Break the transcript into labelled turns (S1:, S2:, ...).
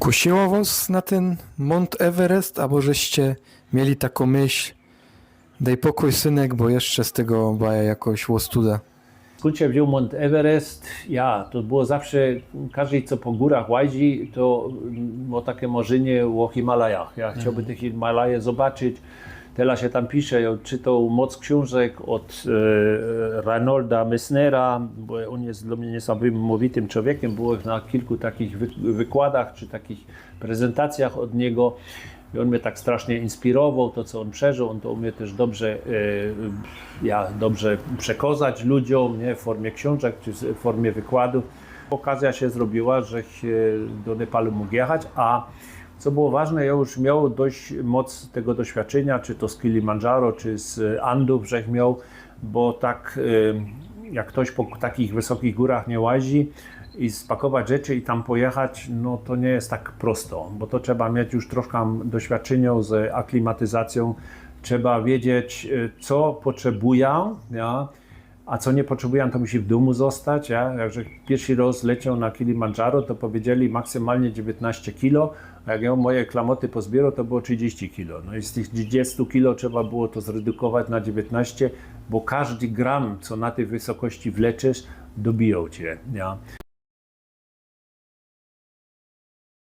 S1: Kusiło was na ten Mount Everest, albo żeście mieli taką myśl, daj pokój synek, bo jeszcze z tego baja jakoś łostuda.
S2: Skąd się wziął Mount Everest? Ja, to było zawsze, każdy co po górach łazi, to ma takie marzenie o Himalajach. Ja chciałbym te Himalaje zobaczyć. Teraz się tam pisze, ja czytał moc książek od Reinolda Messnera, bo on jest dla mnie niesamowitym człowiekiem. Było na kilku takich wykładach czy takich prezentacjach od niego. I on mnie tak strasznie inspirował, to co on przeżył, on to umie też dobrze, dobrze przekazać ludziom, nie, w formie książek czy w formie wykładów. Okazja się zrobiła, że do Nepalu mógł jechać, a co było ważne, ja już miał dość moc tego doświadczenia, czy to z Kilimandżaro, czy z Andów, żech miał, bo tak jak ktoś po takich wysokich górach nie łazi i spakować rzeczy i tam pojechać, no to nie jest tak prosto, bo to trzeba mieć już troszkę doświadczenia z aklimatyzacją, trzeba wiedzieć, co potrzebuję, ja, a co nie potrzebuję, to musi w domu zostać. Ja? Jakże pierwszy raz leciał na Kilimandżaro, to powiedzieli maksymalnie 19 kg, a jak ja moje klamoty pozbierał, to było 30 kg. No i z tych 30 kg trzeba było to zredukować na 19, bo każdy gram, co na tej wysokości wleczysz, dobijał cię. Ja?